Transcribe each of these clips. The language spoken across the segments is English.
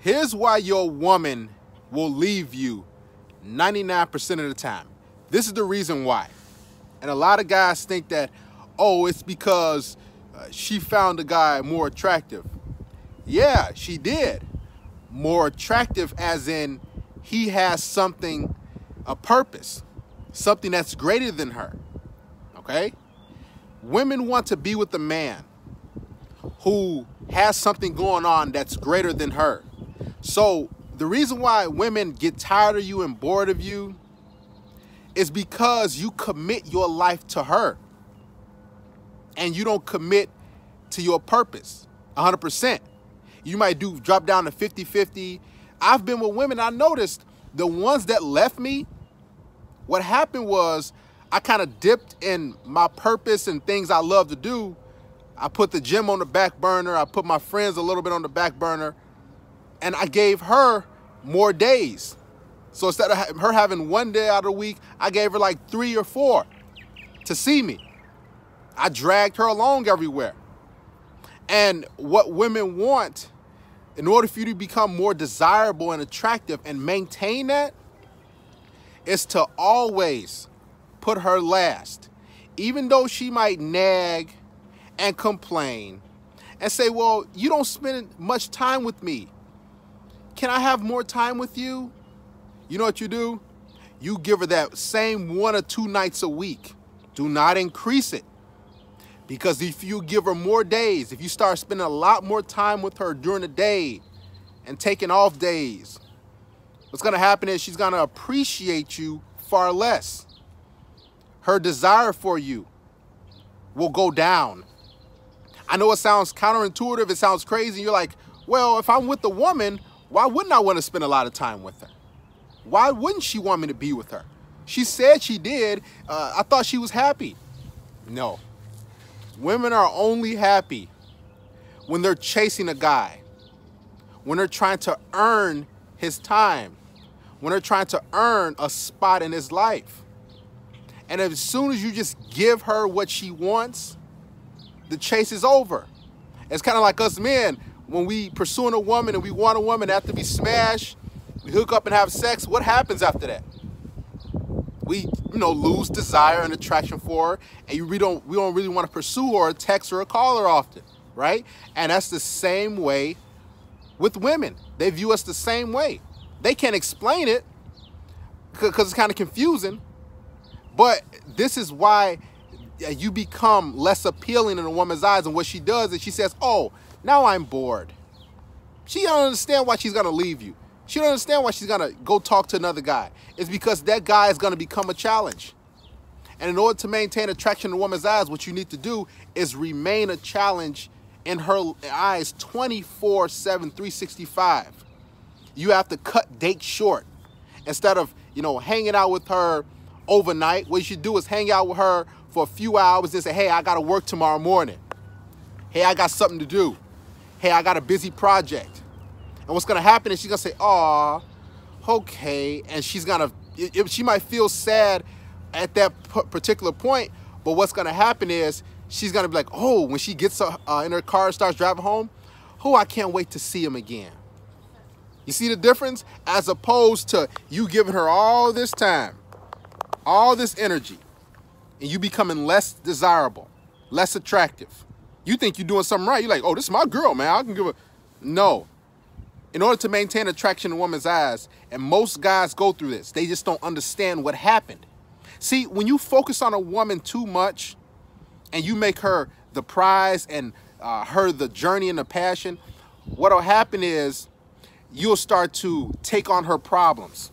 Here's why your woman will leave you 99% of the time. This is the reason why. And a lot of guys think that, oh, it's because she found a guy more attractive. Yeah, she did. More attractive as in he has something, a purpose, something that's greater than her, okay? Women want to be with a man who has something going on that's greater than her. So the reason why women get tired of you and bored of you is because you commit your life to her and you don't commit to your purpose 100%. You might drop down to 50-50. I've been with women, I noticed the ones that left me, what happened was I kind of dipped in my purpose and things I love to do. I put the gym on the back burner. I put my friends a little bit on the back burner. And I gave her more days. So instead of her having one day out of the week, I gave her like 3 or 4 to see me. I dragged her along everywhere. And what women want, in order for you to become more desirable and attractive and maintain that, is to always put her last. Even though she might nag and complain and say, well, you don't spend much time with me. Can I have more time with you? You know what you do? You give her that same 1 or 2 nights a week. Do not increase it. Because if you give her more days, if you start spending a lot more time with her during the day and taking off days, what's going to happen is she's going to appreciate you far less. Her desire for you will go down. I know it sounds counterintuitive. It sounds crazy. You're like, well, if I'm with a woman, why wouldn't I want to spend a lot of time with her? Why wouldn't she want me to be with her? She said she did. I thought she was happy. No. Women are only happy when they're chasing a guy, when they're trying to earn his time, when they're trying to earn a spot in his life. And as soon as you just give her what she wants, the chase is over. It's kind of like us men. When we pursuing a woman and we want a woman after we smash, we hook up and have sex, what happens after that? We, lose desire and attraction for her, and we don't really want to pursue her or text her or call her often, right? And that's the same way with women. They view us the same way. They can't explain it because it's kind of confusing, but this is why you become less appealing in a woman's eyes. And what she does is she says, oh, now I'm bored. She don't understand why she's going to leave you. She don't understand why she's going to go talk to another guy. It's because that guy is going to become a challenge. And in order to maintain attraction in a woman's eyes, what you need to do is remain a challenge in her eyes 24/7, 365. You have to cut dates short. Instead of, hanging out with her overnight, what you should do is hang out with her for a few hours and say, hey, I got to work tomorrow morning. Hey, I got something to do. Hey, I got a busy project. And what's going to happen is she's going to say, aw, okay. And she's going to, she might feel sad at that particular point. But what's going to happen is she's going to be like, oh, when she gets in her car and starts driving home, oh, I can't wait to see him again. You see the difference? As opposed to you giving her all this time, all this energy, and you becoming less desirable, less attractive. You think you're doing something right. You're like, oh, this is my girl, man. I can give her. No. In order to maintain attraction in a woman's eyes, and most guys go through this, they just don't understand what happened. See, when you focus on a woman too much and you make her the prize and her the journey and the passion, what'll happen is you'll start to take on her problems.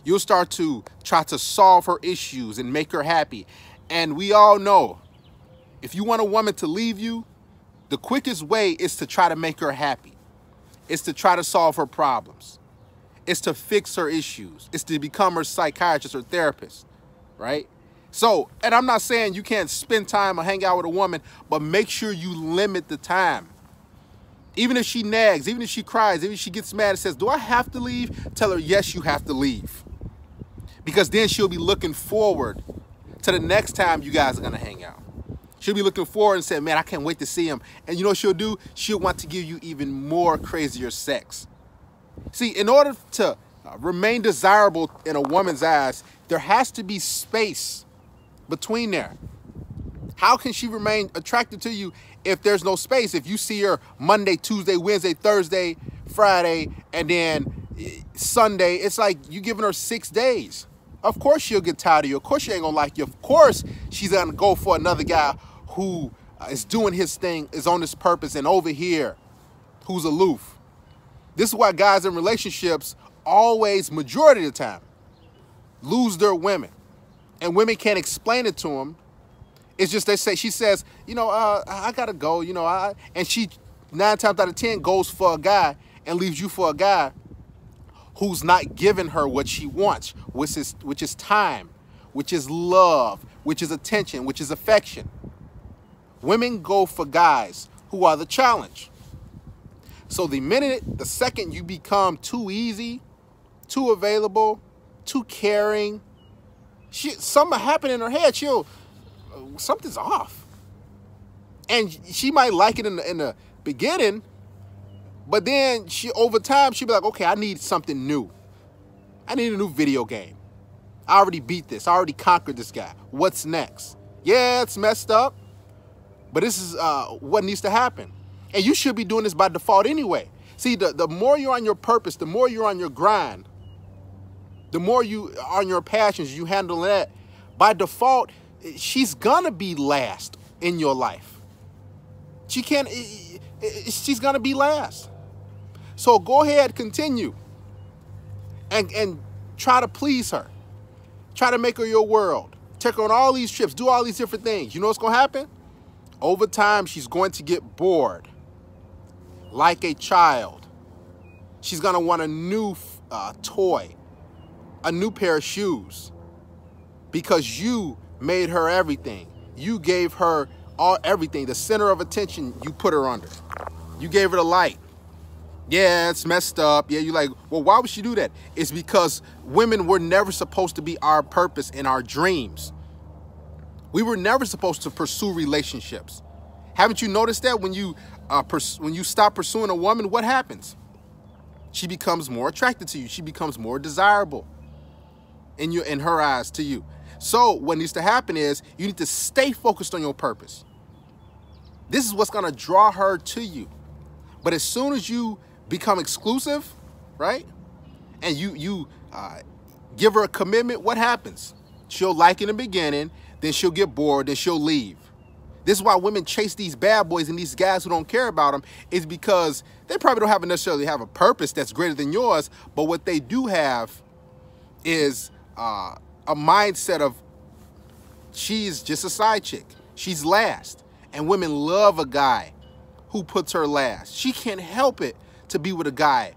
You'll start to try to solve her issues and make her happy. And we all know, if you want a woman to leave you, the quickest way is to try to make her happy. It's to try to solve her problems. It's to fix her issues. It's to become her psychiatrist or therapist, right? So, and I'm not saying you can't spend time or hang out with a woman, but make sure you limit the time. Even if she nags, even if she cries, even if she gets mad and says, do I have to leave? Tell her, yes, you have to leave. Because then she'll be looking forward to the next time you guys are going to hang out. She'll be looking forward and saying, man, I can't wait to see him. And you know what she'll do? She'll want to give you even more crazier sex. See, in order to remain desirable in a woman's eyes, there has to be space between there. How can she remain attracted to you if there's no space? If you see her Monday, Tuesday, Wednesday, Thursday, Friday, and then Sunday, it's like you giving her 6 days. Of course she'll get tired of you. Of course she ain't gonna like you. Of course she's gonna go for another guy who is doing his thing, is on his purpose, and over here, who's aloof. This is why guys in relationships always, majority of the time, lose their women. And women can't explain it to them. It's just she says, I gotta go, and she 9 times out of 10 goes for a guy and leaves you for a guy who's not giving her what she wants, which is time, which is love, which is attention, which is affection. Women go for guys who are the challenge. So the second you become too easy, too available, too caring, something happened in her head. Something's off. And she might like it in the beginning, but then over time, she'll be like, okay, I need something new. I need a new video game. I already beat this. I already conquered this guy. What's next? Yeah, it's messed up, but this is what needs to happen. And you should be doing this by default anyway. See, the more you're on your purpose, the more you're on your grind, the more you are on your passions, you handle that. By default, she's gonna be last in your life. She's gonna be last. So go ahead, continue. And try to please her. Try to make her your world. Take her on all these trips, do all these different things. You know what's gonna happen? Over time, she's going to get bored. Like a child. She's gonna want a new toy, a new pair of shoes, because you made her everything. You gave her everything, the center of attention you put her under. You gave her the light. Yeah, it's messed up. Yeah, you're like, well, why would she do that? It's because women were never supposed to be our purpose in our dreams. We were never supposed to pursue relationships. Haven't you noticed that when you stop pursuing a woman, what happens? She becomes more attracted to you. She becomes more desirable in her eyes to you. So what needs to happen is you need to stay focused on your purpose. This is what's going to draw her to you. But as soon as you become exclusive, right, and you give her a commitment, what happens? She'll like in the beginning, then she'll get bored, then she'll leave. This is why women chase these bad boys and these guys who don't care about them, is because they probably don't necessarily have a purpose that's greater than yours, but what they do have is a mindset of she's just a side chick. She's last. And women love a guy who puts her last. She can't help it to be with a guy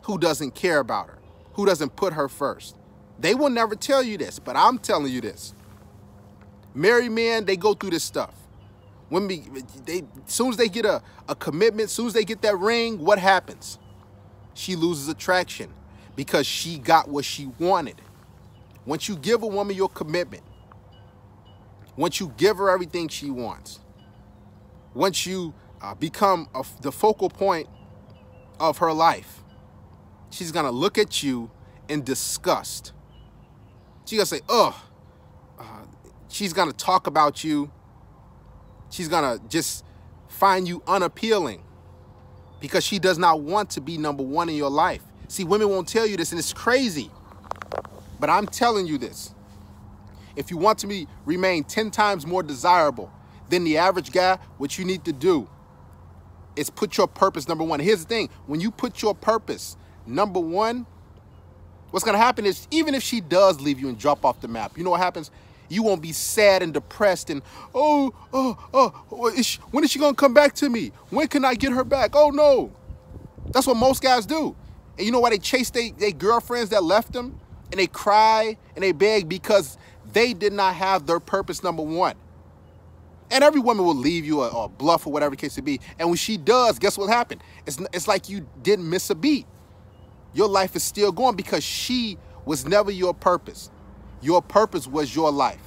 who doesn't care about her, who doesn't put her first. They will never tell you this, but I'm telling you this. Married men, they go through this stuff. As soon as they get a commitment, as soon as they get that ring, what happens? She loses attraction because she got what she wanted. Once you give a woman your commitment, once you give her everything she wants, once you become the focal point of her life, she's going to look at you in disgust. She's going to say, ugh. She's going to talk about you. She's going to just find you unappealing because she does not want to be number one in your life. See, women won't tell you this, and it's crazy. But I'm telling you this. If you want to remain 10 times more desirable than the average guy, what you need to do is put your purpose number one. Here's the thing. When you put your purpose number one, what's going to happen is even if she does leave you and drop off the map, you know what happens? You won't be sad and depressed and, when is she going to come back to me? When can I get her back? Oh, no. That's what most guys do. And you know why they chase their girlfriends that left them? And they cry and they beg because they did not have their purpose number one. And every woman will leave you or bluff or whatever the case may be. And when she does, guess what happened? It's like you didn't miss a beat. Your life is still going because she was never your purpose. Your purpose was your life.